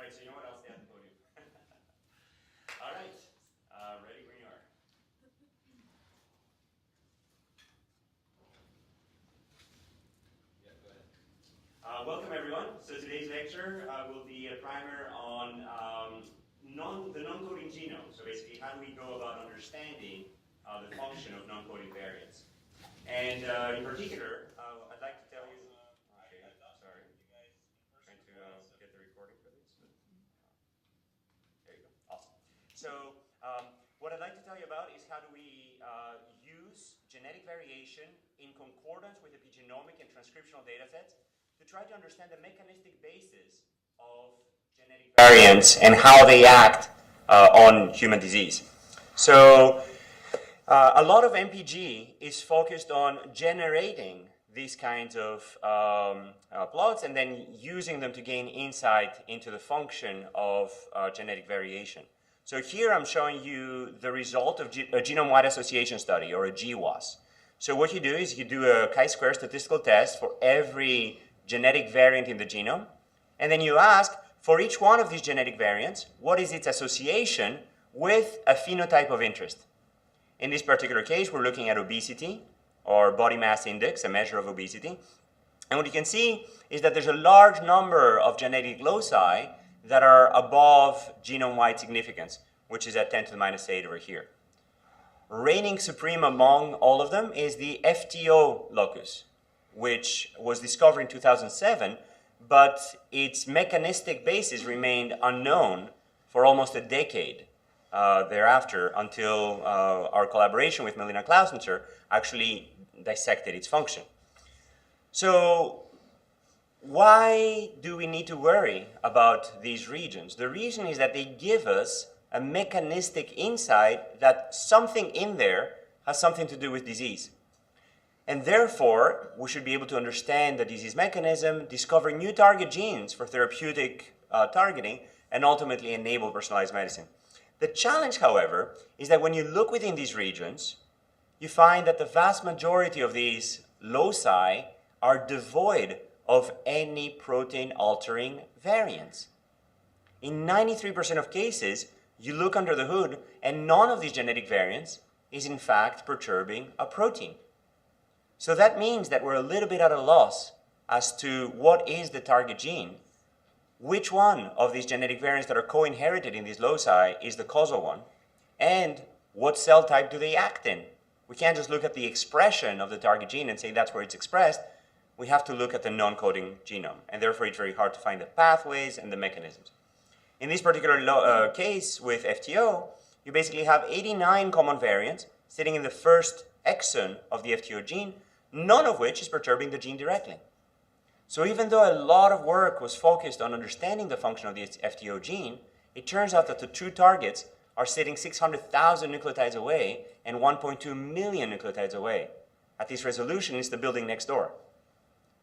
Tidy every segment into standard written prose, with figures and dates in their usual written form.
right, so you know what? I'll stay at the podium. All right, ready when you are. Yeah, go ahead. Welcome everyone. So today's lecture will be a primer on the non-coding genome. So basically, how do we go about understanding the function of non-coding variants? And in particular, I'd like to tell you. Okay, sorry. Trying to get the recording for this. There you go. Awesome. So what I'd like to tell you about is how do we use genetic variation in concordance with epigenomic and transcriptional data sets to try to understand the mechanistic basis of genetic variants and how they act on human disease. So a lot of MPG is focused on generating these kinds of plots and then using them to gain insight into the function of genetic variation. So here I'm showing you the result of a genome-wide association study, or a GWAS. So what you do is you do a chi-square statistical test for every genetic variant in the genome, and then you ask, for each one of these genetic variants, what is its association with a phenotype of interest? In this particular case, we're looking at obesity, or body mass index, a measure of obesity. And what you can see is that there's a large number of genetic loci that are above genome-wide significance, which is at 10 to the minus 8 over here. Reigning supreme among all of them is the FTO locus, which was discovered in 2007, but its mechanistic basis remained unknown for almost a decade thereafter, until our collaboration with Melina Clausencer actually dissected its function. So why do we need to worry about these regions? The reason is that they give us a mechanistic insight that something in there has something to do with disease. And therefore, we should be able to understand the disease mechanism, discover new target genes for therapeutic targeting, and ultimately enable personalized medicine. The challenge, however, is that when you look within these regions, you find that the vast majority of these loci are devoid of any protein-altering variants. In 93% of cases, you look under the hood, and none of these genetic variants is in fact perturbing a protein. So that means that we're a little bit at a loss as to what is the target gene, which one of these genetic variants that are co-inherited in these loci is the causal one, and what cell type do they act in? We can't just look at the expression of the target gene and say that's where it's expressed. We have to look at the non-coding genome, and therefore it's very hard to find the pathways and the mechanisms. In this particular case with FTO, you basically have 89 common variants sitting in the first exon of the FTO gene, none of which is perturbing the gene directly. So even though a lot of work was focused on understanding the function of the FTO gene, it turns out that the true targets are sitting 600,000 nucleotides away and 1.2 million nucleotides away. At this resolution, it's the building next door.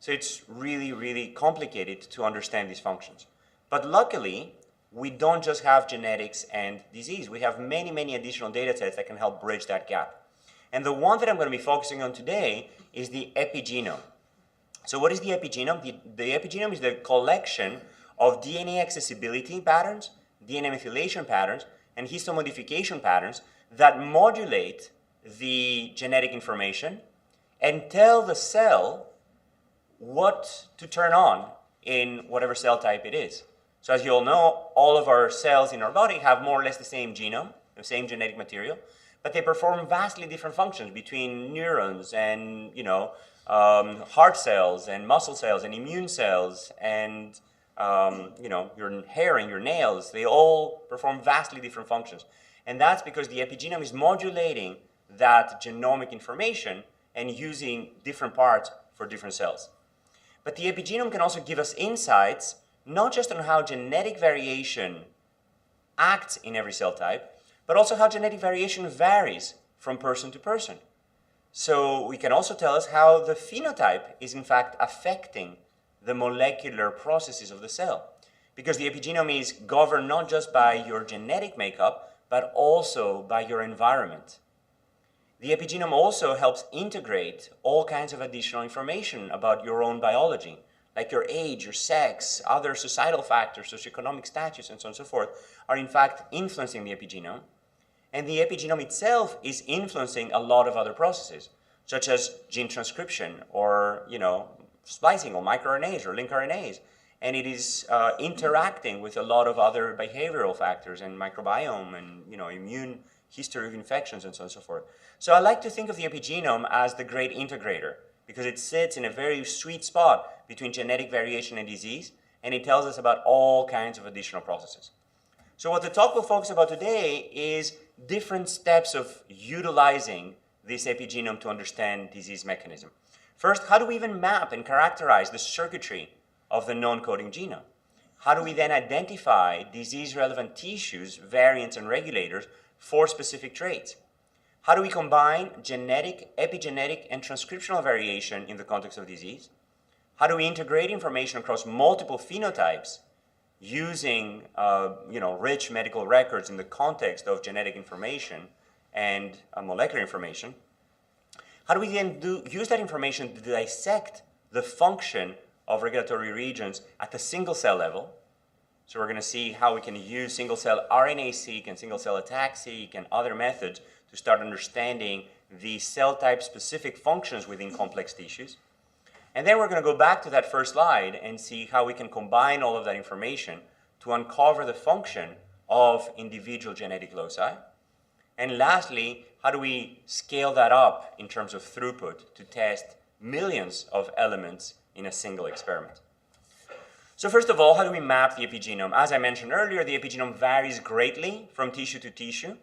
So it's really, really complicated to understand these functions. But luckily, we don't just have genetics and disease. We have many, many additional data sets that can help bridge that gap. And the one that I'm going to be focusing on today is the epigenome. So what is the epigenome? The epigenome is the collection of DNA accessibility patterns, DNA methylation patterns, and histomodification patterns that modulate the genetic information and tell the cell what to turn on in whatever cell type it is. So as you all know, all of our cells in our body have more or less the same genome, the same genetic material, but they perform vastly different functions between neurons and, heart cells and muscle cells and immune cells and, your hair and your nails. They all perform vastly different functions. And that's because the epigenome is modulating that genomic information and using different parts for different cells. But the epigenome can also give us insights not just on how genetic variation acts in every cell type, but also how genetic variation varies from person to person. So we can also tell us how the phenotype is in fact affecting the molecular processes of the cell. Because the epigenome is governed not just by your genetic makeup, but also by your environment. The epigenome also helps integrate all kinds of additional information about your own biology, like your age, your sex, other societal factors, socioeconomic status, and so on and so forth, are in fact influencing the epigenome. And the epigenome itself is influencing a lot of other processes, such as gene transcription or, splicing or microRNAs or lincRNAs. And it is interacting with a lot of other behavioral factors and microbiome and, immune history of infections and so on and so forth. So I like to think of the epigenome as the great integrator because it sits in a very sweet spot between genetic variation and disease, and it tells us about all kinds of additional processes. So what the talk will focus about today is different steps of utilizing this epigenome to understand disease mechanism. First, how do we even map and characterize the circuitry of the non-coding genome? How do we then identify disease-relevant tissues, variants, and regulators for specific traits? How do we combine genetic, epigenetic, and transcriptional variation in the context of disease? How do we integrate information across multiple phenotypes using rich medical records in the context of genetic information and molecular information? How do we then use that information to dissect the function of regulatory regions at the single cell level? So we're going to see how we can use single cell RNA-seq and single cell attack-seq and other methods to start understanding the cell type specific functions within complex tissues. And then we're going to go back to that first slide and see how we can combine all of that information to uncover the function of individual genetic loci. And lastly, how do we scale that up in terms of throughput to test millions of elements in a single experiment? So first of all, how do we map the epigenome? As I mentioned earlier, the epigenome varies greatly from tissue to tissue.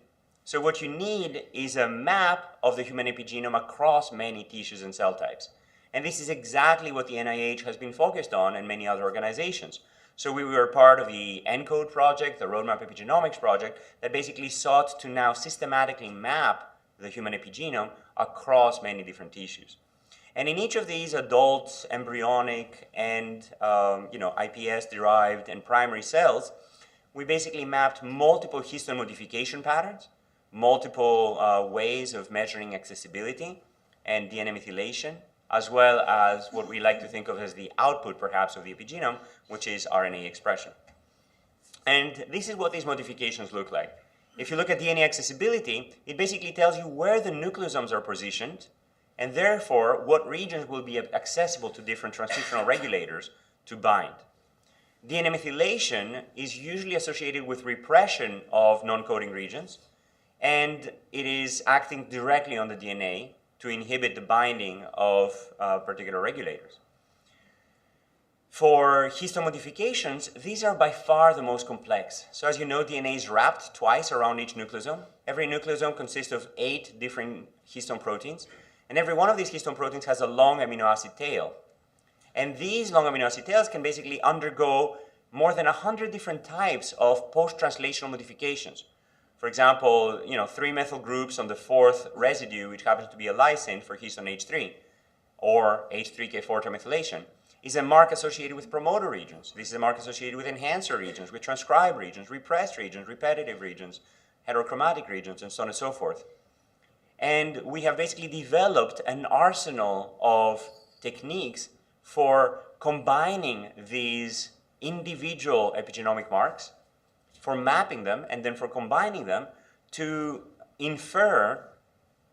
So what you need is a map of the human epigenome across many tissues and cell types. And this is exactly what the NIH has been focused on and many other organizations. So we were part of the ENCODE project, the Roadmap Epigenomics project, that basically sought to now systematically map the human epigenome across many different tissues. And in each of these adult, embryonic, and iPS-derived and primary cells, we basically mapped multiple histone modification patterns, multiple ways of measuring accessibility and DNA methylation, as well as what we like to think of as the output, perhaps, of the epigenome, which is RNA expression. And this is what these modifications look like. If you look at DNA accessibility, it basically tells you where the nucleosomes are positioned, and therefore what regions will be accessible to different transcriptional regulators to bind. DNA methylation is usually associated with repression of non-coding regions, and it is acting directly on the DNA to inhibit the binding of particular regulators. For histone modifications, these are by far the most complex. So as you know, DNA is wrapped twice around each nucleosome. Every nucleosome consists of 8 different histone proteins, and every one of these histone proteins has a long amino acid tail. And these long amino acid tails can basically undergo more than 100 different types of post-translational modifications. For example, 3-methyl groups on the 4th residue, which happens to be a lysine for histone H3, or H3K4 trimethylation, is a mark associated with promoter regions. This is a mark associated with enhancer regions, with transcribe regions, repressed regions, repetitive regions, heterochromatic regions, and so on and so forth. And we have basically developed an arsenal of techniques for combining these individual epigenomic marks, for mapping them, and then for combining them to infer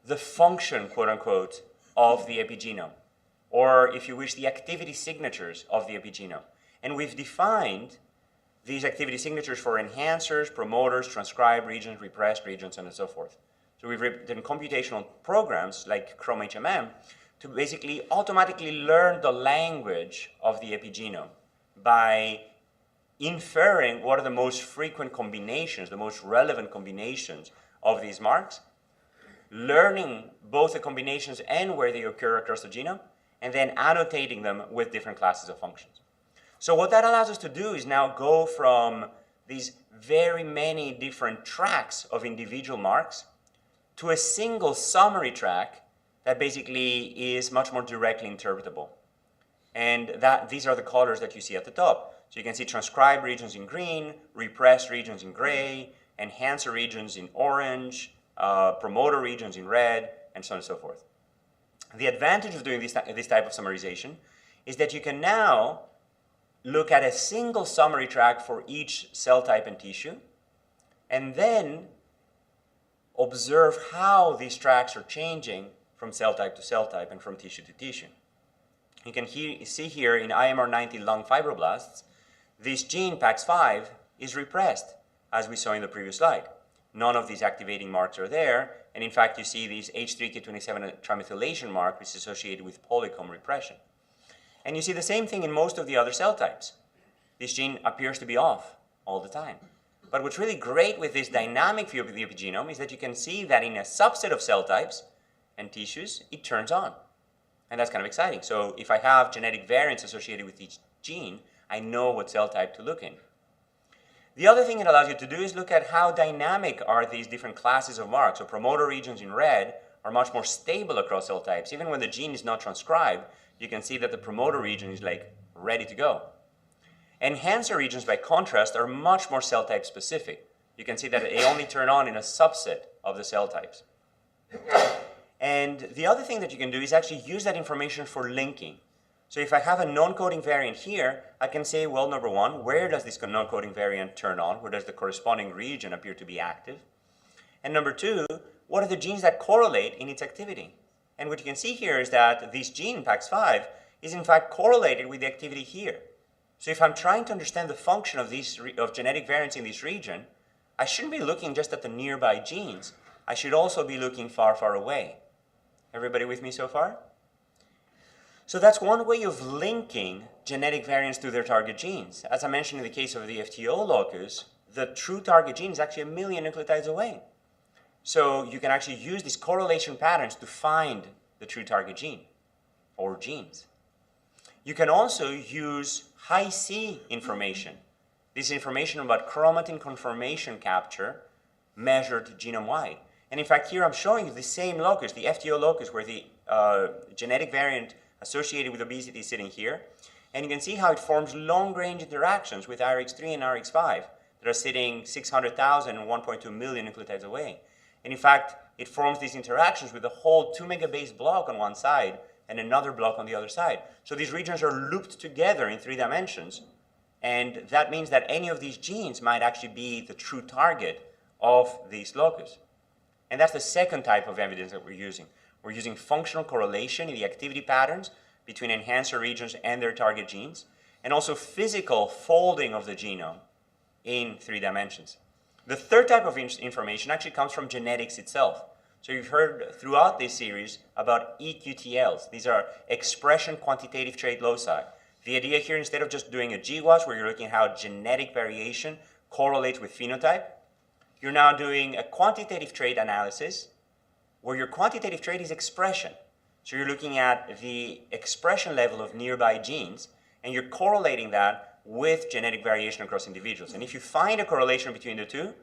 the function, quote unquote, of the epigenome, or if you wish, the activity signatures of the epigenome. And we've defined these activity signatures for enhancers, promoters, transcribe regions, repressed regions, and so forth. So we've written computational programs like ChromeHMM to basically automatically learn the language of the epigenome by inferring what are the most frequent combinations, the most relevant combinations of these marks, learning both the combinations and where they occur across the genome, and then annotating them with different classes of functions. So what that allows us to do is now go from these very many different tracks of individual marks to a single summary track that basically is much more directly interpretable. And these are the colors that you see at the top. So you can see transcribed regions in green, repressed regions in gray, enhancer regions in orange, promoter regions in red, and so on and so forth. The advantage of doing this type of summarization is that you can now look at a single summary track for each cell type and tissue, and then observe how these tracks are changing from cell type to cell type and from tissue to tissue. You can see here in IMR90 lung fibroblasts, this gene PAX5 is repressed, as we saw in the previous slide. None of these activating marks are there, and in fact you see this H3K27 trimethylation mark, which is associated with polycomb repression. And you see the same thing in most of the other cell types. This gene appears to be off all the time. But what's really great with this dynamic view of the epigenome is that you can see that in a subset of cell types and tissues, it turns on. And that's kind of exciting. So if I have genetic variants associated with each gene, I know what cell type to look in. The other thing it allows you to do is look at how dynamic are these different classes of marks. So promoter regions in red are much more stable across cell types. Even when the gene is not transcribed, you can see that the promoter region is like ready to go. Enhancer regions, by contrast, are much more cell type specific. You can see that they only turn on in a subset of the cell types. And the other thing that you can do is actually use that information for linking. So if I have a non-coding variant here, I can say, well, number one, where does this non-coding variant turn on? Where does the corresponding region appear to be active? And number two, what are the genes that correlate in its activity? And what you can see here is that this gene, PAX5, is in fact correlated with the activity here. So if I'm trying to understand the function of genetic variants in this region, I shouldn't be looking just at the nearby genes. I should also be looking far, far away. Everybody with me so far? So that's one way of linking genetic variants to their target genes. As I mentioned in the case of the FTO locus, the true target gene is actually 1 million nucleotides away. So you can actually use these correlation patterns to find the true target gene or genes. You can also use high-C information. This is information about chromatin conformation capture measured genome-wide. And in fact, here I'm showing you the same locus, the FTO locus, where the genetic variant associated with obesity is sitting here. And you can see how it forms long-range interactions with RX3 and RX5 that are sitting 600,000 and 1.2 million nucleotides away. And in fact, it forms these interactions with a whole 2 megabase block on one side and another block on the other side. So these regions are looped together in 3 dimensions. And that means that any of these genes might actually be the true target of these locus. And that's the second type of evidence that we're using. We're using functional correlation in the activity patterns between enhancer regions and their target genes, and also physical folding of the genome in 3 dimensions. The third type of information actually comes from genetics itself. So you've heard throughout this series about EQTLs. These are expression quantitative trait loci. The idea here, instead of just doing a GWAS where you're looking at how genetic variation correlates with phenotype, you're now doing a quantitative trait analysis where your quantitative trait is expression. So you're looking at the expression level of nearby genes and you're correlating that with genetic variation across individuals. And if you find a correlation between the two,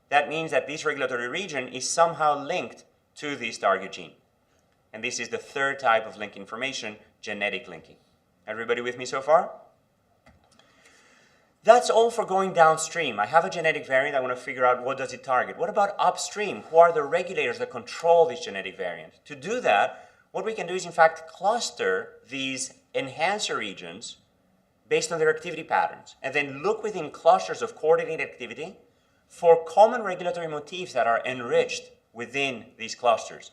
that means that this regulatory region is somehow linked to this target gene. And this is the third type of link information, genetic linking. Everybody with me so far? That's all for going downstream. I have a genetic variant. I want to figure out what does it target. What about upstream? Who are the regulators that control this genetic variant? To do that, what we can do is in fact cluster these enhancer regions based on their activity patterns, and then look within clusters of coordinated activity for common regulatory motifs that are enriched within these clusters.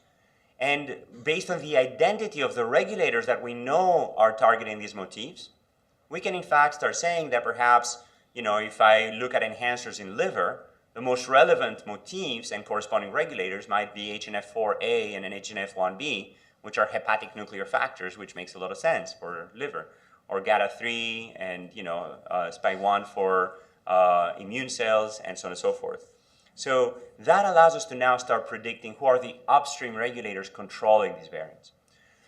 And based on the identity of the regulators that we know are targeting these motifs, we can in fact start saying that perhaps, if I look at enhancers in liver, the most relevant motifs and corresponding regulators might be HNF4A and an HNF1B, which are hepatic nuclear factors, which makes a lot of sense for liver, or GATA3 and SPY1 for immune cells, and so on and so forth. So that allows us to now start predicting who are the upstream regulators controlling these variants.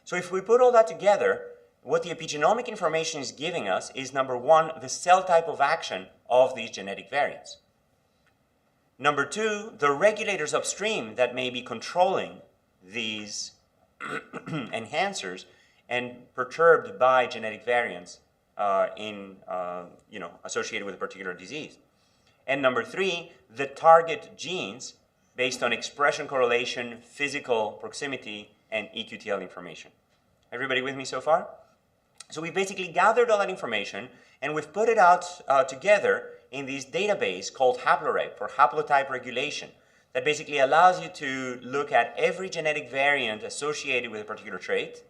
So if we put all that together, what the epigenomic information is giving us is, number one, the cell type of action of these genetic variants. Number two, the regulators upstream that may be controlling these enhancers and perturbed by genetic variants associated with a particular disease. And number three, the target genes based on expression correlation, physical proximity, and EQTL information. Everybody with me so far? So we basically gathered all that information and we've put it out together in this database called Haploreg for haplotype regulation that basically allows you to look at every genetic variant associated with a particular trait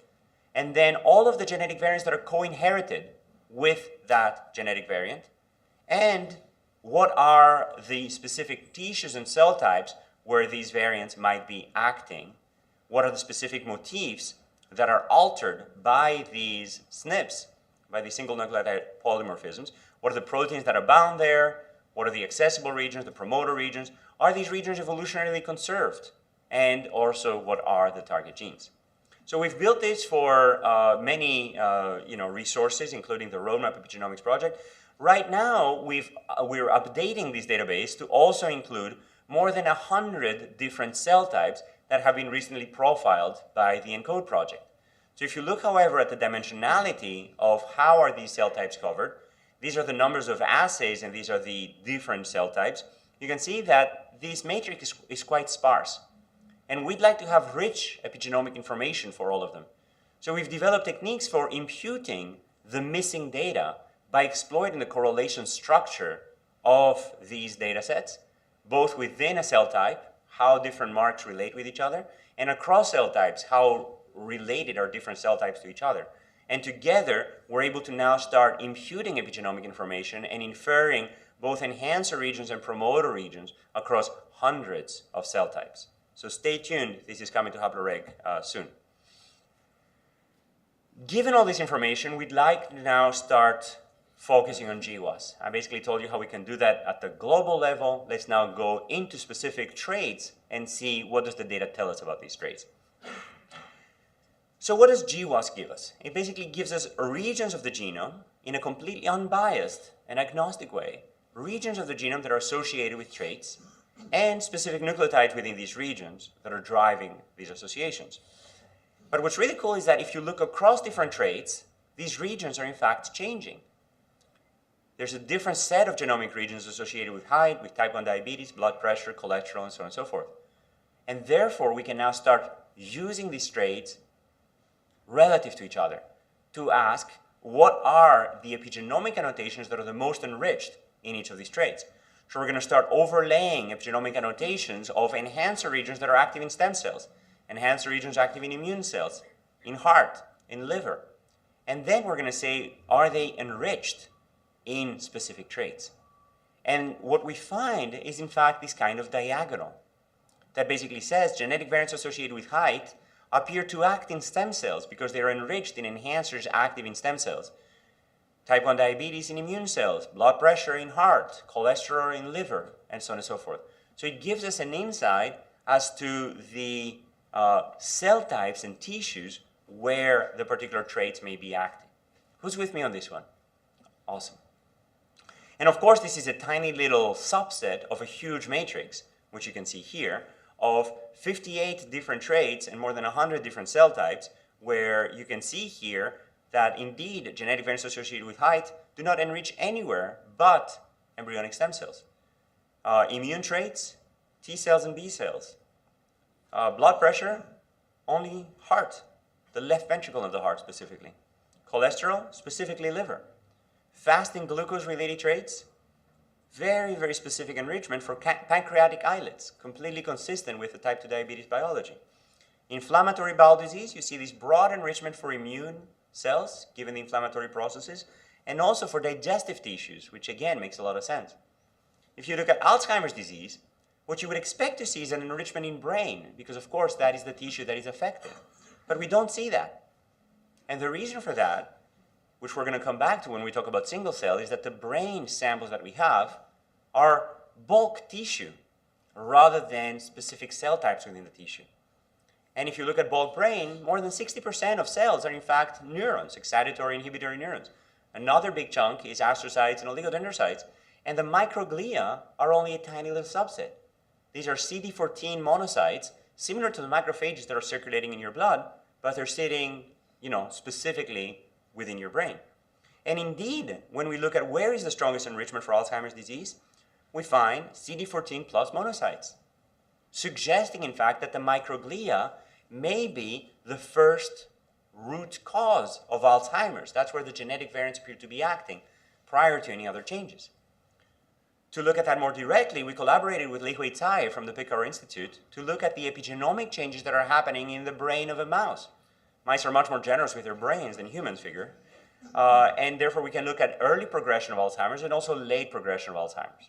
and then all of the genetic variants that are co-inherited with that genetic variant and what are the specific tissues and cell types where these variants might be acting, what are the specific motifs that are altered by these SNPs, by these single nucleotide polymorphisms, what are the proteins that are bound there, what are the accessible regions, the promoter regions, are these regions evolutionarily conserved, and also what are the target genes. So we've built this for many resources, including the Roadmap Epigenomics project. Right now, we're updating this database to also include more than 100 different cell types that have been recently profiled by the ENCODE project. So if you look, however, at the dimensionality of how are these cell types covered, these are the numbers of assays and these are the different cell types, you can see that this matrix is quite sparse. And we'd like to have rich epigenomic information for all of them. So we've developed techniques for imputing the missing data by exploiting the correlation structure of these data sets, both within a cell type, how different marks relate with each other, and across cell types, how related are different cell types to each other. And together, we're able to now start imputing epigenomic information and inferring both enhancer regions and promoter regions across hundreds of cell types. So stay tuned, this is coming to Haploreg soon. Given all this information, we'd like to now start focusing on GWAS. I basically told you how we can do that at the global level. Let's now go into specific traits and see what does the data tell us about these traits. So what does GWAS give us? It basically gives us regions of the genome in a completely unbiased and agnostic way, regions of the genome that are associated with traits and specific nucleotides within these regions that are driving these associations. But what's really cool is that if you look across different traits, these regions are in fact changing. There's a different set of genomic regions associated with height, with type 1 diabetes, blood pressure, cholesterol, and so on and so forth. And therefore, we can now start using these traits relative to each other to ask what are the epigenomic annotations that are the most enriched in each of these traits. So we're going to start overlaying epigenomic annotations of enhancer regions that are active in stem cells, enhancer regions active in immune cells, in heart, in liver. And then we're going to say, are they enriched in specific traits? And what we find is in fact this kind of diagonal that basically says genetic variants associated with height appear to act in stem cells because they are enriched in enhancers active in stem cells. Type 1 diabetes in immune cells, blood pressure in heart, cholesterol in liver, and so on and so forth. So it gives us an insight as to the cell types and tissues where the particular traits may be active. Who's with me on this one? Awesome. And of course, this is a tiny little subset of a huge matrix, which you can see here, of 58 different traits and more than 100 different cell types, where you can see here that indeed genetic variants associated with height do not enrich anywhere but embryonic stem cells. Immune traits, T cells and B cells. Blood pressure, only heart, the left ventricle of the heart specifically. Cholesterol, specifically liver. Fasting glucose-related traits, very, very specific enrichment for pancreatic islets, completely consistent with the type 2 diabetes biology. Inflammatory bowel disease, you see this broad enrichment for immune cells, given the inflammatory processes, and also for digestive tissues, which again makes a lot of sense. If you look at Alzheimer's disease, what you would expect to see is an enrichment in brain, because of course that is the tissue that is affected. But we don't see that. And the reason for that, which we're going to come back to when we talk about single cell, is that the brain samples that we have are bulk tissue rather than specific cell types within the tissue. And if you look at bulk brain, more than 60% of cells are in fact neurons, excitatory inhibitory neurons. Another big chunk is astrocytes and oligodendrocytes, and the microglia are only a tiny little subset. These are CD14 monocytes, similar to the macrophages that are circulating in your blood, but they're sitting, specifically within your brain. And indeed, when we look at where is the strongest enrichment for Alzheimer's disease, we find CD14 plus monocytes, suggesting in fact that the microglia may be the first root cause of Alzheimer's. That's where the genetic variants appear to be acting prior to any other changes. To look at that more directly, we collaborated with Li Hui Tsai from the Picard Institute to look at the epigenomic changes that are happening in the brain of a mouse. Mice are much more generous with their brains than humans figure, and therefore we can look at early progression of Alzheimer's and also late progression of Alzheimer's.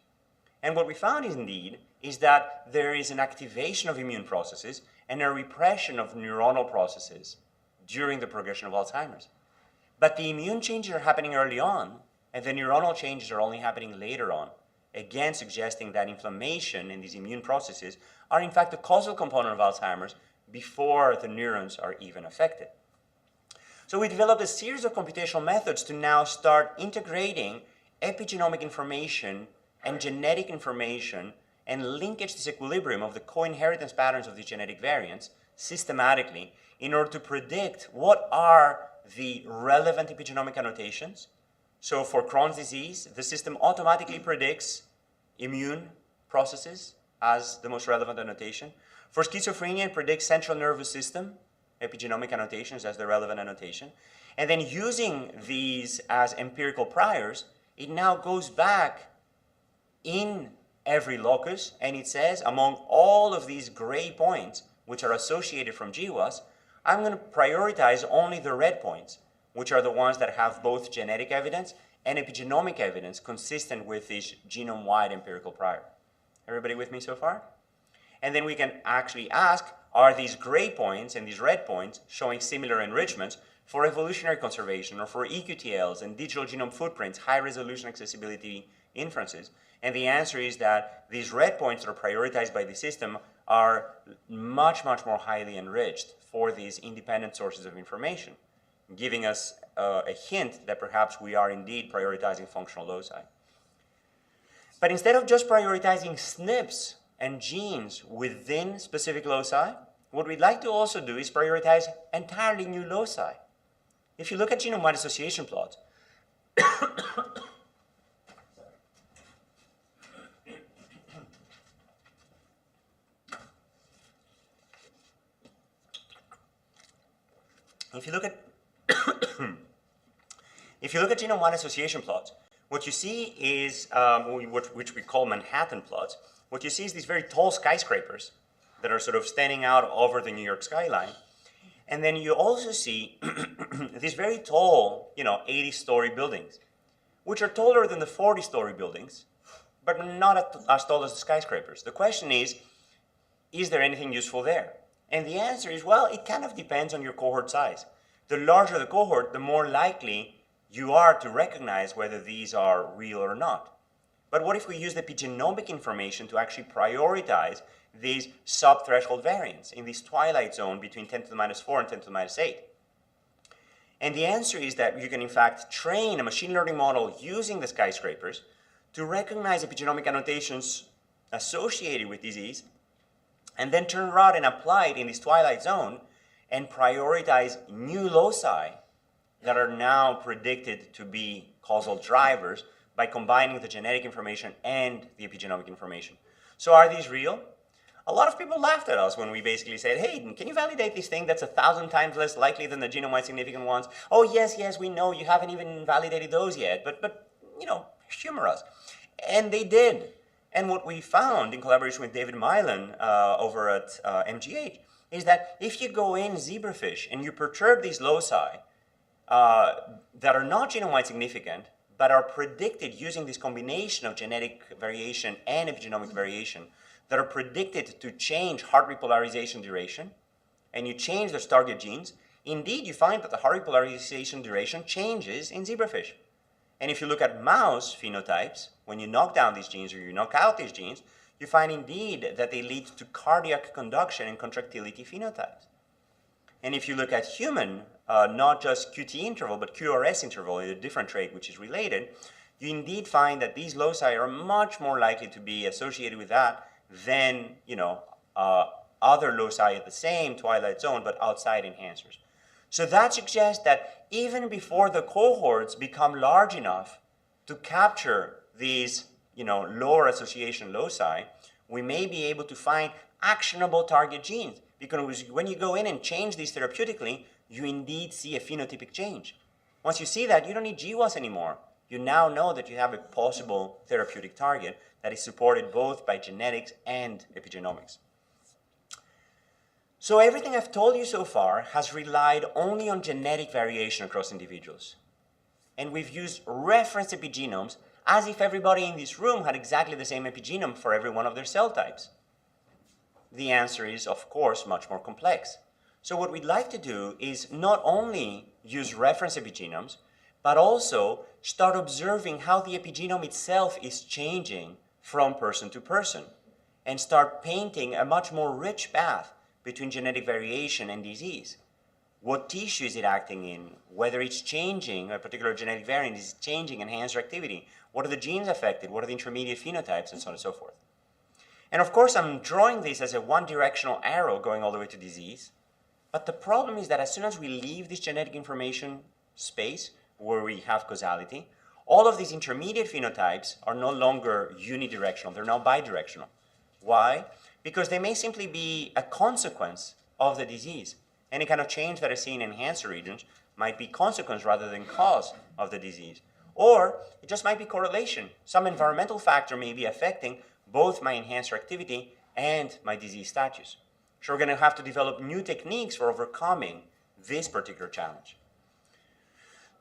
And what we found indeed is that there is an activation of immune processes and a repression of neuronal processes during the progression of Alzheimer's. But the immune changes are happening early on, and the neuronal changes are only happening later on, again suggesting that inflammation in these immune processes are in fact the causal component of Alzheimer's before the neurons are even affected. So we developed a series of computational methods to now start integrating epigenomic information and genetic information and linkage disequilibrium of the co-inheritance patterns of these genetic variants systematically in order to predict what are the relevant epigenomic annotations. So for Crohn's disease, the system automatically predicts immune processes as the most relevant annotation. For schizophrenia, it predicts central nervous system epigenomic annotations as the relevant annotation. And then using these as empirical priors, it now goes back in every locus and it says, among all of these gray points which are associated from GWAS, I'm going to prioritize only the red points, which are the ones that have both genetic evidence and epigenomic evidence consistent with this genome-wide empirical prior. Everybody with me so far? And then we can actually ask, are these gray points and these red points showing similar enrichments for evolutionary conservation or for EQTLs and digital genome footprints, high-resolution accessibility inferences? And the answer is that these red points that are prioritized by the system are much, much more highly enriched for these independent sources of information, giving us a hint that perhaps we are indeed prioritizing functional loci. But instead of just prioritizing SNPs and genes within specific loci, what we'd like to also do is prioritize entirely new loci. If you look at genome-wide association plots, if you look at genome-wide association plots, what you see is, which we call Manhattan plots, what you see is these very tall skyscrapers that are sort of standing out over the New York skyline. And then you also see these very tall, 80-story buildings, which are taller than the 40-story buildings, but not as tall as the skyscrapers. The question is there anything useful there? And the answer is, well, it kind of depends on your cohort size. The larger the cohort, the more likely you are to recognize whether these are real or not. But what if we use the epigenomic information to actually prioritize these sub-threshold variants in this twilight zone between 10 to the minus 4 and 10 to the minus 8? And the answer is that you can in fact train a machine learning model using the skyscrapers to recognize epigenomic annotations associated with disease and then turn around and apply it in this twilight zone and prioritize new loci that are now predicted to be causal drivers by combining the genetic information and the epigenomic information. So are these real? A lot of people laughed at us when we basically said, hey, can you validate this thing that's 1,000 times less likely than the genome-wide significant ones? Oh, yes, we know, you haven't even validated those yet, but humor us. And they did. And what we found in collaboration with David Milan over at MGH is that if you go in zebrafish and you perturb these loci that are not genome-wide significant, but are predicted using this combination of genetic variation and epigenomic variation that are predicted to change heart repolarization duration, and you change those target genes, indeed you find that the heart repolarization duration changes in zebrafish. And if you look at mouse phenotypes, when you knock down these genes or you knock out these genes, you find indeed that they lead to cardiac conduction and contractility phenotypes. And if you look at human, not just QT interval, but QRS interval, a different trait which is related, you indeed find that these loci are much more likely to be associated with that than other loci at the same twilight zone, but outside enhancers. So that suggests that even before the cohorts become large enough to capture these lower association loci, we may be able to find actionable target genes. Because when you go in and change these therapeutically, you indeed see a phenotypic change. Once you see that, you don't need GWAS anymore. You now know that you have a possible therapeutic target that is supported both by genetics and epigenomics. So everything I've told you so far has relied only on genetic variation across individuals. And we've used reference epigenomes as if everybody in this room had exactly the same epigenome for every one of their cell types. The answer is, of course, much more complex. So what we'd like to do is not only use reference epigenomes, but also start observing how the epigenome itself is changing from person to person, and start painting a much more rich path between genetic variation and disease. What tissue is it acting in? Whether it's changing, a particular genetic variant is changing enhancer activity. What are the genes affected? What are the intermediate phenotypes, and so on and so forth. And of course, I'm drawing this as a one-directional arrow going all the way to disease. But the problem is that as soon as we leave this genetic information space where we have causality, all of these intermediate phenotypes are no longer unidirectional. They're now bidirectional. Why? Because they may simply be a consequence of the disease. Any kind of change that I see in enhancer regions might be consequence rather than cause of the disease. Or it just might be correlation. Some environmental factor may be affecting both my enhancer activity and my disease status. So we're going to have to develop new techniques for overcoming this particular challenge.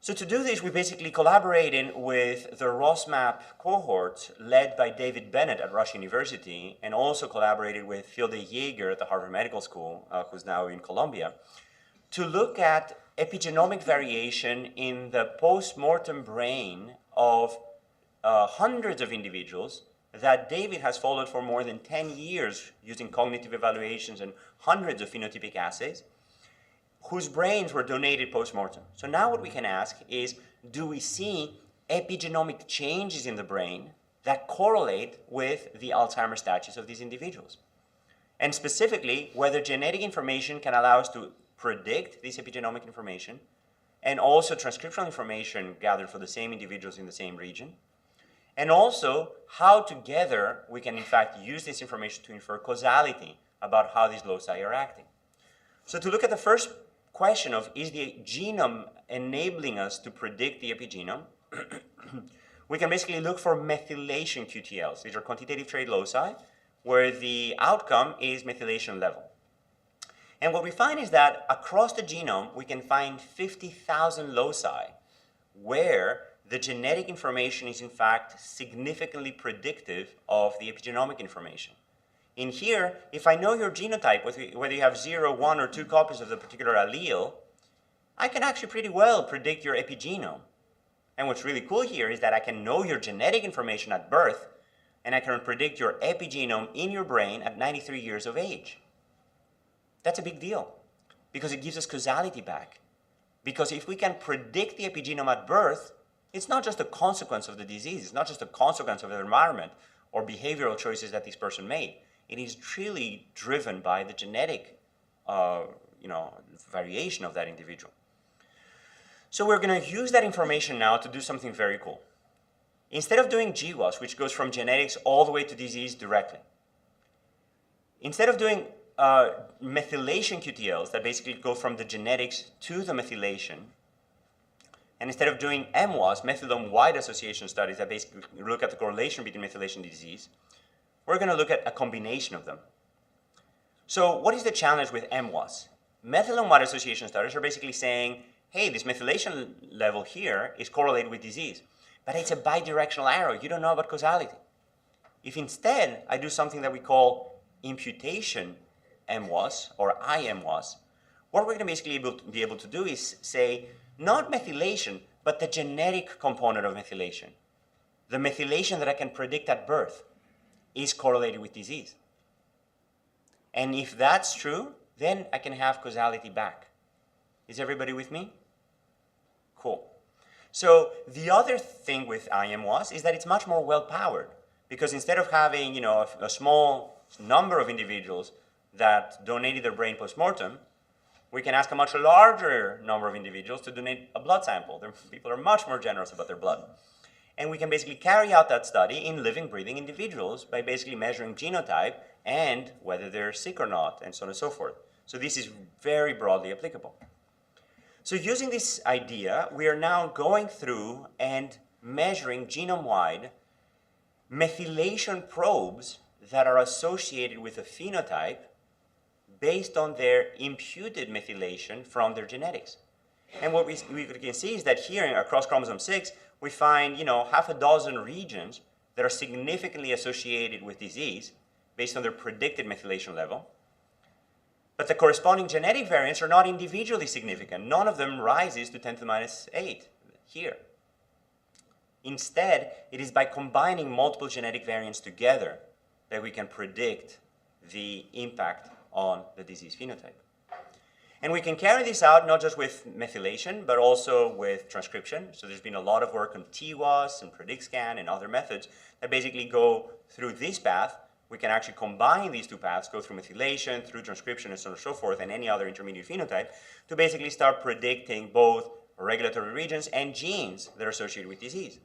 So to do this, we basically collaborated with the ROSMAP cohort led by David Bennett at Rush University, and also collaborated with Filde Jaeger at the Harvard Medical School, who's now in Colombia, to look at epigenomic variation in the post-mortem brain of hundreds of individuals that David has followed for more than 10 years using cognitive evaluations and hundreds of phenotypic assays, whose brains were donated post-mortem. So now what we can ask is, do we see epigenomic changes in the brain that correlate with the Alzheimer's status of these individuals? And specifically, whether genetic information can allow us to predict this epigenomic information, and also transcriptional information gathered for the same individuals in the same region, and also how together we can in fact use this information to infer causality about how these loci are acting. So to look at the first question of, is the genome enabling us to predict the epigenome, we can basically look for methylation QTLs. These are quantitative trait loci, where the outcome is methylation level. And what we find is that across the genome, we can find 50,000 loci where the genetic information is in fact significantly predictive of the epigenomic information. In here, if I know your genotype, whether you have 0, 1, or 2 copies of the particular allele, I can actually pretty well predict your epigenome. And what's really cool here is that I can know your genetic information at birth, and I can predict your epigenome in your brain at 93 years of age. That's a big deal, because it gives us causality back. Because if we can predict the epigenome at birth, it's not just a consequence of the disease, it's not just a consequence of the environment or behavioral choices that this person made. It is truly driven by the genetic variation of that individual. So we're going to use that information now to do something very cool. Instead of doing GWAS, which goes from genetics all the way to disease directly, instead of doing methylation QTLs that basically go from the genetics to the methylation, and instead of doing MWAS, methylome-wide association studies that basically look at the correlation between methylation and disease, we're going to look at a combination of them. So what is the challenge with MWAS? Methylome-wide association studies are basically saying, hey, this methylation level here is correlated with disease, but it's a bidirectional arrow. You don't know about causality. If instead I do something that we call imputation MWAS or IMWAS, what we're going to basically be able to do is say, not methylation, but the genetic component of methylation. The methylation that I can predict at birth is correlated with disease. And if that's true, then I can have causality back. Is everybody with me? Cool. So the other thing with IMWAS is that it's much more well-powered, because instead of having a small number of individuals that donated their brain post-mortem, we can ask a much larger number of individuals to donate a blood sample. People are much more generous about their blood. And we can basically carry out that study in living, breathing individuals by basically measuring genotype and whether they're sick or not, and so on and so forth. So this is very broadly applicable. So using this idea, we are now going through and measuring genome-wide methylation probes that are associated with a phenotype based on their imputed methylation from their genetics. And what we can see is that here across chromosome 6, we find, half a dozen regions that are significantly associated with disease based on their predicted methylation level. But the corresponding genetic variants are not individually significant. None of them rises to 10 to the minus 8 here. Instead, it is by combining multiple genetic variants together that we can predict the impact on the disease phenotype. And we can carry this out not just with methylation, but also with transcription. So there's been a lot of work on GWAS and PredictScan and other methods that basically go through this path. We can actually combine these two paths, go through methylation, through transcription, and so on and so forth, and any other intermediate phenotype, to basically start predicting both regulatory regions and genes that are associated with disease.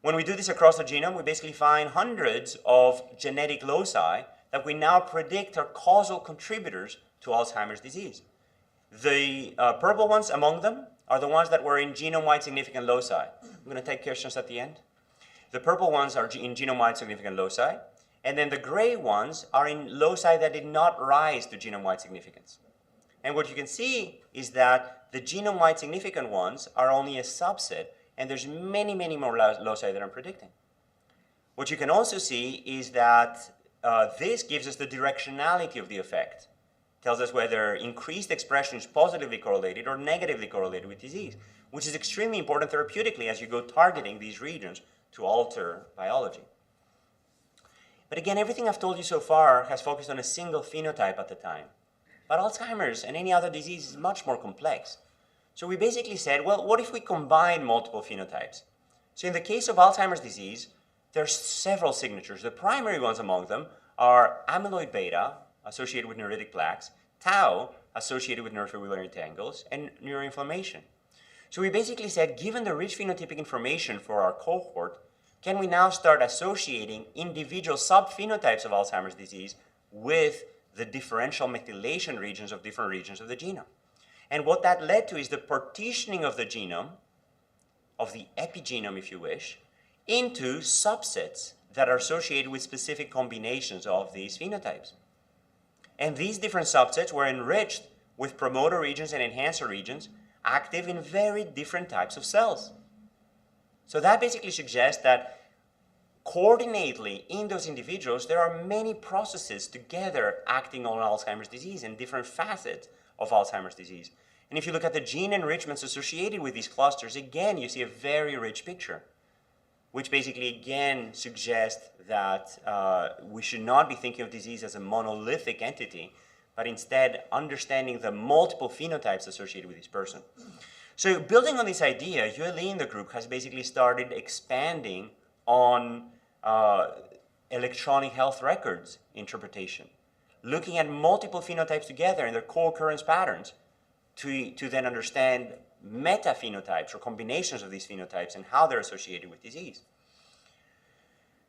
When we do this across the genome, we basically find hundreds of genetic loci that we now predict are causal contributors to Alzheimer's disease. The purple ones among them are the ones that were in genome-wide significant loci. I'm going to take questions at the end. The purple ones are in genome-wide significant loci, and then the gray ones are in loci that did not rise to genome-wide significance. And what you can see is that the genome-wide significant ones are only a subset, and there's many, many more loci that I'm predicting. What you can also see is that this gives us the directionality of the effect. Tells us whether increased expression is positively correlated or negatively correlated with disease, which is extremely important therapeutically as you go targeting these regions to alter biology. But again, everything I've told you so far has focused on a single phenotype at the time. But Alzheimer's and any other disease is much more complex. So we basically said, well, what if we combine multiple phenotypes? So in the case of Alzheimer's disease, there's several signatures. The primary ones among them are amyloid beta, associated with neuritic plaques, tau, associated with neurofibrillary tangles, and neuroinflammation. So we basically said, given the rich phenotypic information for our cohort, can we now start associating individual subphenotypes of Alzheimer's disease with the differential methylation regions of different regions of the genome? And what that led to is the partitioning of the genome, of the epigenome, if you wish, into subsets that are associated with specific combinations of these phenotypes. And these different subsets were enriched with promoter regions and enhancer regions active in very different types of cells. So that basically suggests that coordinately in those individuals, there are many processes together acting on Alzheimer's disease and different facets of Alzheimer's disease. And if you look at the gene enrichments associated with these clusters, again, you see a very rich picture, which basically, again, suggests that we should not be thinking of disease as a monolithic entity, but instead understanding the multiple phenotypes associated with this person. So building on this idea, Yue Li in the group has basically started expanding on electronic health records interpretation, looking at multiple phenotypes together and their co-occurrence patterns to then understand meta-phenotypes or combinations of these phenotypes and how they're associated with disease.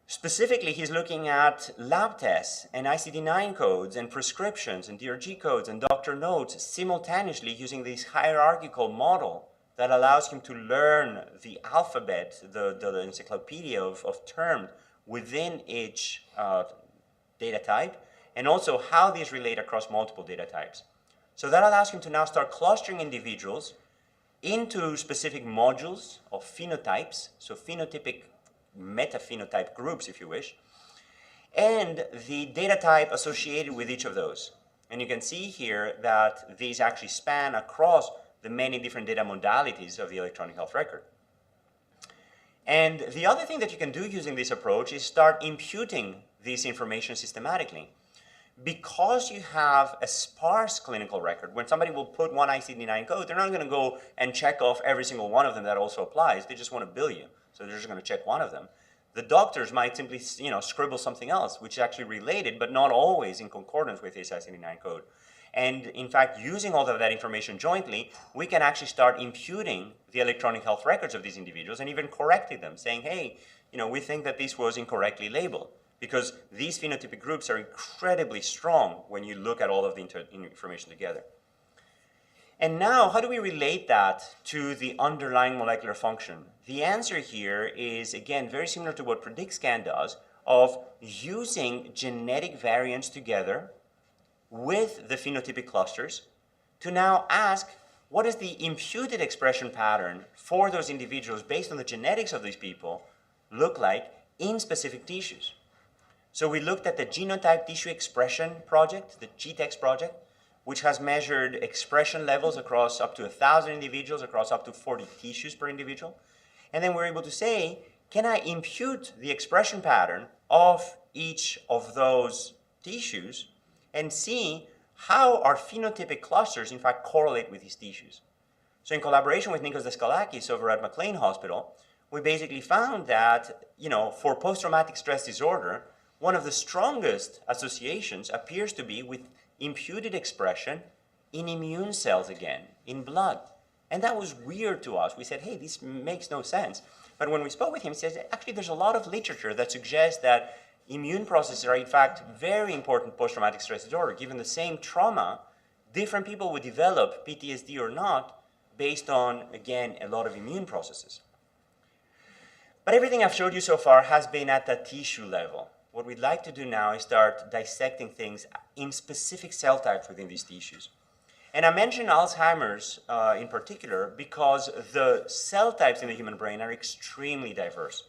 Specifically, he's looking at lab tests and ICD-9 codes and prescriptions and DRG codes and doctor notes simultaneously using this hierarchical model that allows him to learn the alphabet, the encyclopedia of terms within each data type, and also how these relate across multiple data types. So that allows him to now start clustering individuals into specific modules of phenotypes, so phenotypic meta-phenotype groups, if you wish, and the data type associated with each of those. And you can see here that these actually span across the many different data modalities of the electronic health record. And the other thing that you can do using this approach is start imputing this information systematically. Because you have a sparse clinical record, when somebody will put one ICD-9 code, they're not going to go and check off every single one of them that also applies. They just want to bill you, so they're just going to check one of them. The doctors might simply, scribble something else, which is actually related, but not always in concordance with this ICD-9 code. And in fact, using all of that information jointly, we can actually start imputing the electronic health records of these individuals and even correcting them, saying, hey, we think that this was incorrectly labeled. Because these phenotypic groups are incredibly strong when you look at all of the information together. And now, how do we relate that to the underlying molecular function? The answer here is, again, very similar to what PredictScan does, of using genetic variants together with the phenotypic clusters to now ask, what is the imputed expression pattern for those individuals based on the genetics of these people look like in specific tissues? So we looked at the Genotype Tissue Expression Project, the GTEx project, which has measured expression levels across up to 1,000 individuals, across up to 40 tissues per individual. And then we're able to say, can I impute the expression pattern of each of those tissues and see how our phenotypic clusters in fact correlate with these tissues? So in collaboration with Nikos Daskalakis over at McLean Hospital, we basically found that, for post-traumatic stress disorder, one of the strongest associations appears to be with imputed expression in immune cells again, in blood. And that was weird to us. We said, hey, this makes no sense. But when we spoke with him, he says, actually, there's a lot of literature that suggests that immune processes are, in fact, very important post-traumatic stress disorder. Given the same trauma, different people would develop PTSD or not based on, again, a lot of immune processes. But everything I've showed you so far has been at the tissue level. What we'd like to do now is start dissecting things in specific cell types within these tissues. And I mentioned Alzheimer's in particular because the cell types in the human brain are extremely diverse.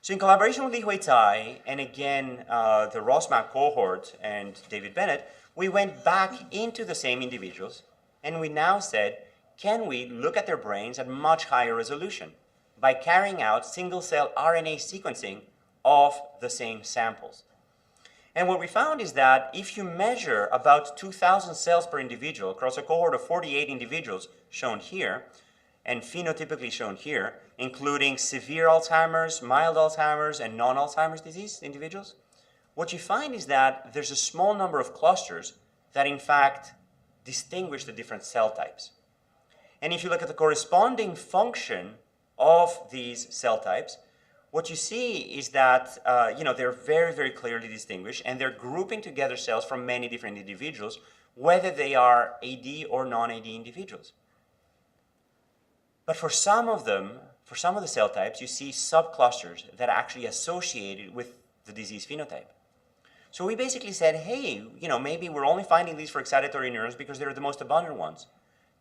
So in collaboration with Li Hui Tsai, and again, the Rossmap cohort and David Bennett, we went back into the same individuals, and we now said, can we look at their brains at much higher resolution by carrying out single-cell RNA sequencing of the same samples? And what we found is that if you measure about 2,000 cells per individual across a cohort of 48 individuals shown here, and phenotypically shown here, including severe Alzheimer's, mild Alzheimer's, and non-Alzheimer's disease individuals, what you find is that there's a small number of clusters that in fact distinguish the different cell types. And if you look at the corresponding function of these cell types, what you see is that they're very, very clearly distinguished, and they're grouping together cells from many different individuals, whether they are AD or non-AD individuals. But for some of them, for some of the cell types, you see subclusters that are actually associated with the disease phenotype. So we basically said, hey, maybe we're only finding these for excitatory neurons because they're the most abundant ones.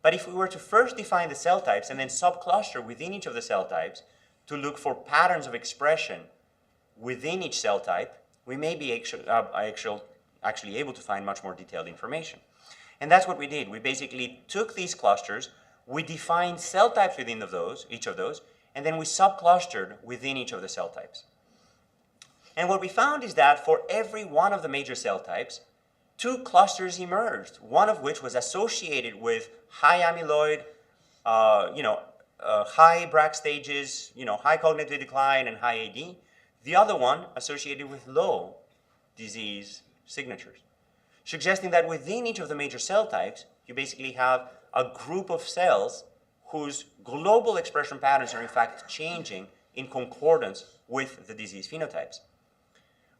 But if we were to first define the cell types and then subcluster within each of the cell types, to look for patterns of expression within each cell type, we may be actually able to find much more detailed information. And that's what we did. We basically took these clusters, we defined cell types within each of those, and then we subclustered within each of the cell types. And what we found is that for every one of the major cell types, 2 clusters emerged, one of which was associated with high amyloid, high Braak stages, high cognitive decline and high AD. The other one associated with low disease signatures, suggesting that within each of the major cell types, you basically have a group of cells whose global expression patterns are in fact changing in concordance with the disease phenotypes.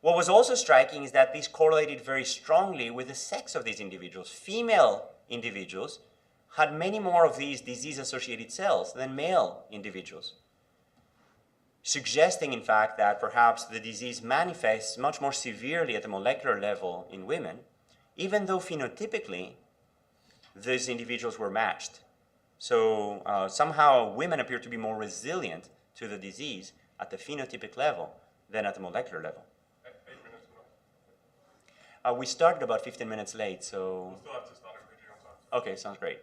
What was also striking is that these correlated very strongly with the sex of these individuals. Female individuals had many more of these disease-associated cells than male individuals, suggesting, in fact, that perhaps the disease manifests much more severely at the molecular level in women, even though phenotypically these individuals were matched. So somehow women appear to be more resilient to the disease at the phenotypic level than at the molecular level. 8 minutes to go. We started about 15 minutes late, so... We'll still have to start MPG on time. Okay, sounds great.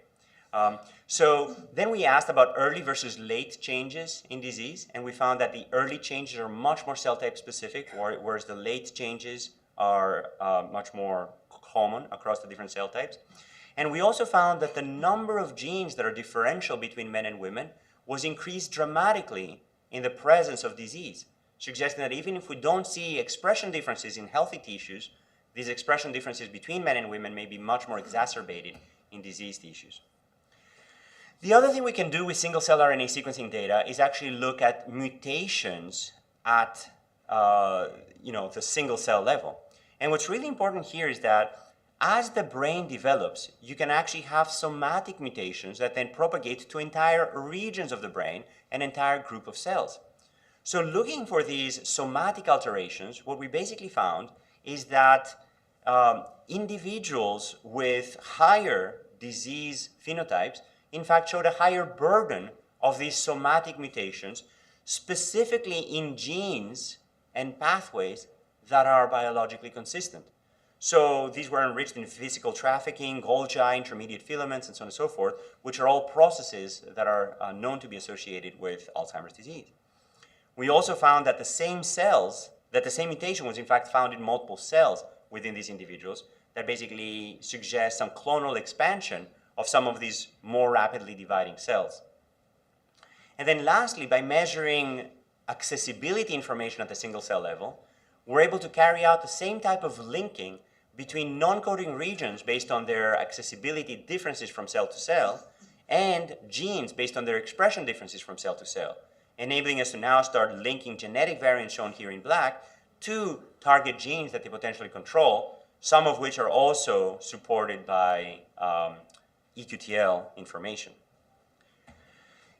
So then we asked about early versus late changes in disease, and we found that the early changes are much more cell type specific, whereas the late changes are much more common across the different cell types. And we also found that the number of genes that are differential between men and women was increased dramatically in the presence of disease, suggesting that even if we don't see expression differences in healthy tissues, these expression differences between men and women may be much more exacerbated in diseased tissues. The other thing we can do with single-cell RNA sequencing data is actually look at mutations at the single-cell level. And what's really important here is that as the brain develops, you can actually have somatic mutations that then propagate to entire regions of the brain, an entire group of cells. So looking for these somatic alterations, what we basically found is that individuals with higher disease phenotypes, in fact, showed a higher burden of these somatic mutations, specifically in genes and pathways that are biologically consistent. So these were enriched in physical trafficking, Golgi, intermediate filaments, and so on and so forth, which are all processes that are known to be associated with Alzheimer's disease. We also found that the same cells, that the same mutation was in fact found in multiple cells within these individuals that basically suggests some clonal expansion of some of these more rapidly dividing cells. And then lastly, by measuring accessibility information at the single cell level, we're able to carry out the same type of linking between non-coding regions based on their accessibility differences from cell to cell and genes based on their expression differences from cell to cell, enabling us to now start linking genetic variants shown here in black to target genes that they potentially control, some of which are also supported by EQTL information.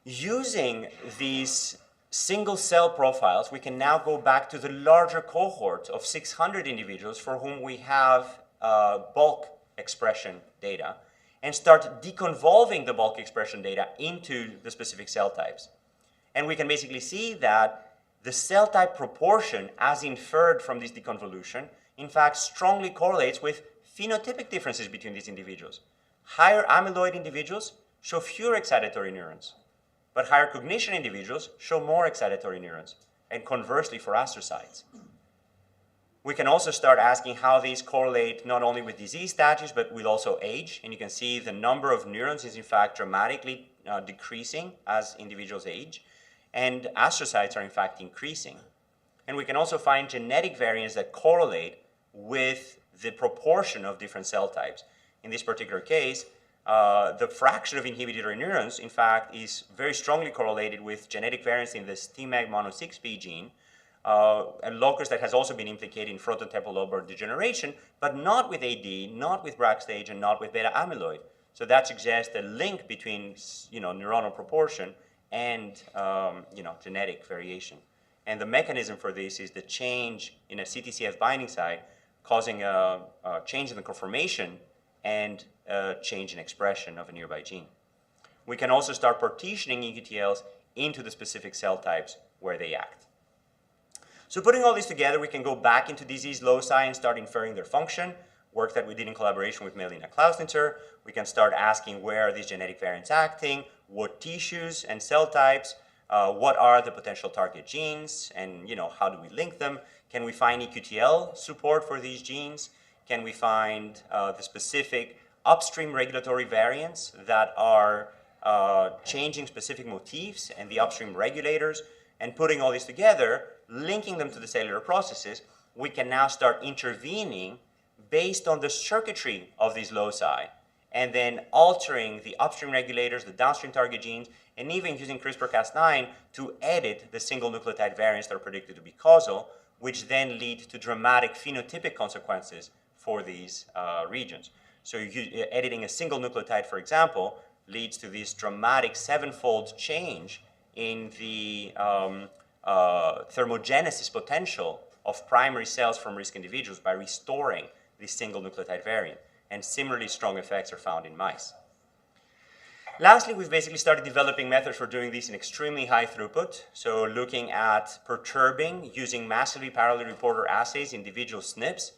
Using these single cell profiles, we can now go back to the larger cohort of 600 individuals for whom we have bulk expression data and start deconvolving the bulk expression data into the specific cell types. And we can basically see that the cell type proportion as inferred from this deconvolution in fact strongly correlates with phenotypic differences between these individuals. Higher amyloid individuals show fewer excitatory neurons, but higher cognition individuals show more excitatory neurons, and conversely for astrocytes. We can also start asking how these correlate not only with disease status, but with also age. And you can see the number of neurons is in fact dramatically decreasing as individuals age, and astrocytes are in fact increasing. And we can also find genetic variants that correlate with the proportion of different cell types. In this particular case, the fraction of inhibitory neurons, in fact, is very strongly correlated with genetic variants in the STIMAG mono6p gene, a locus that has also been implicated in frontotemporal lobar degeneration, but not with AD, not with Braak stage, and not with beta amyloid. So that suggests a link between, neuronal proportion and, genetic variation. And the mechanism for this is the change in a CTCF binding site causing a change in the conformation and a change in expression of a nearby gene. We can also start partitioning EQTLs into the specific cell types where they act. So putting all this together, we can go back into disease loci and start inferring their function, work that we did in collaboration with Melina Klausnitzer. We can start asking where are these genetic variants acting, what tissues and cell types, what are the potential target genes, and how do we link them? Can we find EQTL support for these genes? Can we find the specific upstream regulatory variants that are changing specific motifs and the upstream regulators? And putting all this together, linking them to the cellular processes, we can now start intervening based on the circuitry of these loci, and then altering the upstream regulators, the downstream target genes, and even using CRISPR-Cas9 to edit the single nucleotide variants that are predicted to be causal, which then lead to dramatic phenotypic consequences for these regions. So editing a single nucleotide, for example, leads to this dramatic 7-fold change in the thermogenesis potential of primary cells from risk individuals by restoring this single nucleotide variant. And similarly strong effects are found in mice. Lastly, we've basically started developing methods for doing this in extremely high throughput. So looking at perturbing using massively parallel reporter assays, individual SNPs,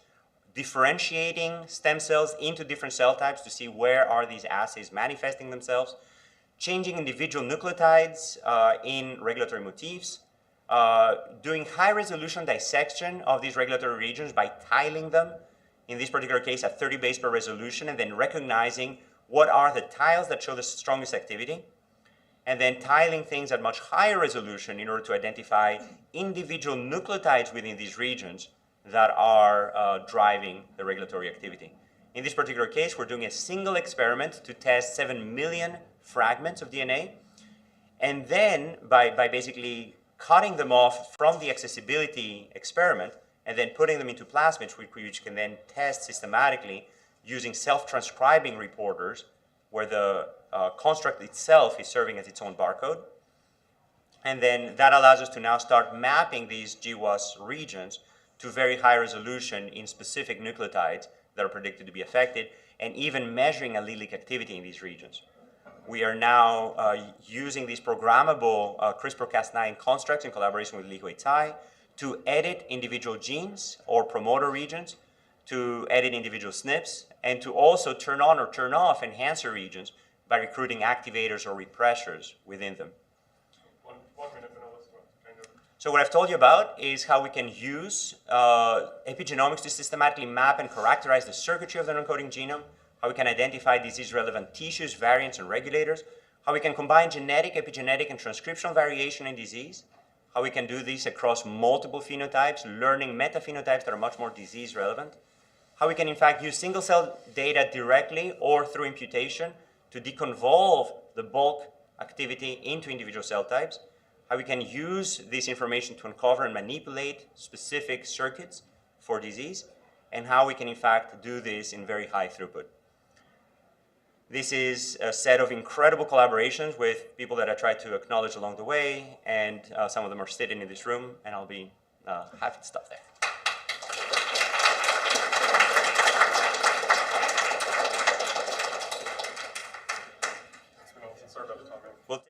differentiating stem cells into different cell types to see where are these assays manifesting themselves, changing individual nucleotides in regulatory motifs, doing high-resolution dissection of these regulatory regions by tiling them, in this particular case at 30 base per resolution, and then recognizing what are the tiles that show the strongest activity, and then tiling things at much higher resolution in order to identify individual nucleotides within these regions that are driving the regulatory activity. In this particular case, we're doing a single experiment to test 7 million fragments of DNA, and then by basically cutting them off from the accessibility experiment and then putting them into plasmids, which can then test systematically using self-transcribing reporters where the construct itself is serving as its own barcode. And then that allows us to now start mapping these GWAS regions to very high resolution in specific nucleotides that are predicted to be affected, and even measuring allelic activity in these regions. We are now using these programmable CRISPR-Cas9 constructs in collaboration with Li Hui Tsai to edit individual genes or promoter regions, to edit individual SNPs, and to also turn on or turn off enhancer regions by recruiting activators or repressors within them. 1 minute, Manolis, kind of. So what I've told you about is how we can use epigenomics to systematically map and characterize the circuitry of the non-coding genome, how we can identify disease-relevant tissues, variants, and regulators, how we can combine genetic, epigenetic, and transcriptional variation in disease, how we can do this across multiple phenotypes, learning meta-phenotypes that are much more disease-relevant, how we can, in fact, use single-cell data directly or through imputation to deconvolve the bulk activity into individual cell types, how we can use this information to uncover and manipulate specific circuits for disease, and how we can, in fact, do this in very high throughput. This is a set of incredible collaborations with people that I tried to acknowledge along the way, and some of them are sitting in this room, and I'll be happy to stop there. Thanks, Manolis. Sorry about the timing. Well,